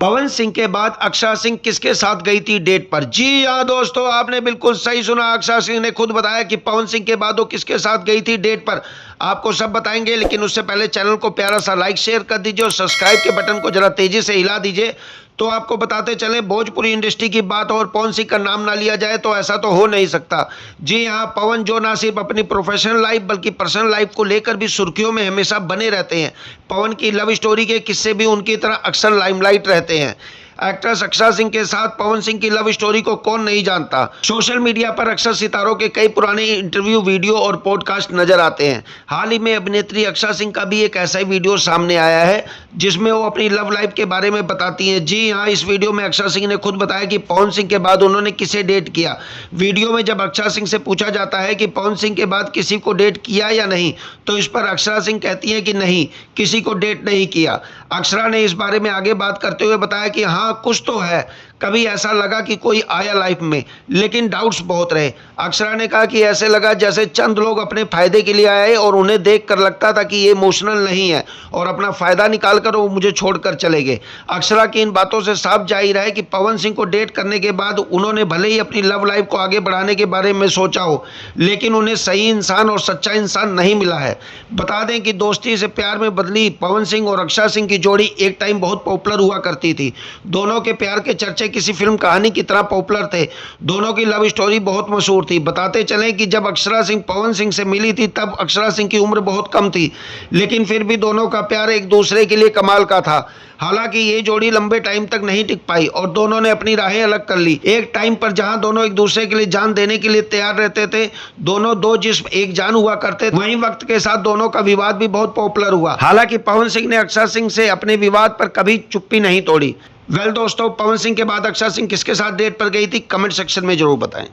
पवन सिंह के बाद अक्षरा सिंह किसके साथ गई थी डेट पर? जी हाँ दोस्तों, आपने बिल्कुल सही सुना। अक्षरा सिंह ने खुद बताया कि पवन सिंह के बाद वो किसके साथ गई थी डेट पर। आपको सब बताएंगे, लेकिन उससे पहले चैनल को प्यारा सा लाइक शेयर कर दीजिए और सब्सक्राइब के बटन को जरा तेजी से हिला दीजिए। तो आपको बताते चले, भोजपुरी इंडस्ट्री की बात और पवन सिंह का नाम ना लिया जाए तो ऐसा तो हो नहीं सकता। जी हाँ, पवन जो ना सिर्फ अपनी प्रोफेशनल लाइफ बल्कि पर्सनल लाइफ को लेकर भी सुर्खियों में हमेशा बने रहते हैं। पवन की लव स्टोरी के किस्से भी उनकी तरह अक्सर लाइमलाइट रहते हैं। एक्ट्रेस अक्षरा सिंह के साथ पवन सिंह की लव स्टोरी को कौन नहीं जानता। सोशल मीडिया पर अक्सर सितारों के कई पुराने इंटरव्यू, वीडियो और पॉडकास्ट नजर आते हैं। हाल ही में अभिनेत्री अक्षरा सिंह का भी एक ऐसा ही वीडियो सामने आया है जिसमें वो अपनी लव लाइफ के बारे में बताती हैं। जी हाँ, इस वीडियो में अक्षरा सिंह ने खुद बताया कि पवन सिंह के बाद उन्होंने किसे डेट किया। वीडियो में जब अक्षरा सिंह से पूछा जाता है कि पवन सिंह के बाद किसी को डेट किया या नहीं, तो इस पर अक्षरा सिंह कहती हैं कि नहीं, किसी को डेट नहीं किया। अक्षरा ने इस बारे में आगे बात करते हुए बताया कि हाँ, कुछ तो है, कभी ऐसा लगा कि कोई आया लाइफ में, लेकिन डाउट्स बहुत रहे। अक्षरा ने कहा कि ऐसे लगा जैसे चंद लोग अपने फायदे के लिए आए और उन्हें देखकर लगता था कि ये इमोशनल नहीं है और अपना फायदा निकालकर वो मुझे छोड़कर चले गए। अक्षरा की इन बातों से साफ जाहिर है कि पवन सिंह को डेट करने के बाद उन्होंने भले ही अपनी लव लाइफ को आगे बढ़ाने के बारे में सोचा हो, लेकिन उन्हें सही इंसान और सच्चा इंसान नहीं मिला है। बता दें कि दोस्ती से प्यार में बदली पवन सिंह और अक्षरा सिंह की जोड़ी एक टाइम बहुत पॉपुलर हुआ करती थी। दोनों के प्यार के चर्चे किसी फिल्म कहानी की तरह पॉपुलर थे। दोनों की लव स्टोरी बहुत मशहूर थी। बताते चलें कि जब अक्षरा सिंह पवन सिंह से मिली थी तब अक्षरा सिंह की उम्र बहुत कम थी, लेकिन फिर भी दोनों का प्यार एक दूसरे के लिए कमाल का था। हालांकि ये जोड़ी लंबे टाइम तक नहीं टिक पाई और दोनों ने अपनी राहें अलग कर ली। एक टाइम पर जहां दोनों एक दूसरे के लिए जान देने के लिए तैयार रहते थे, दोनों दो जिस्म एक जान हुआ करते थे, वहीं वक्त के साथ दोनों का विवाद भी बहुत पॉपुलर हुआ। हालांकि पवन सिंह ने अक्षरा सिंह से अपने विवाद पर कभी चुप्पी नहीं तोड़ी। वेल दोस्तों, पवन सिंह के बाद अक्षरा सिंह किसके साथ डेट पर गई थी, कमेंट सेक्शन में जरूर बताएं।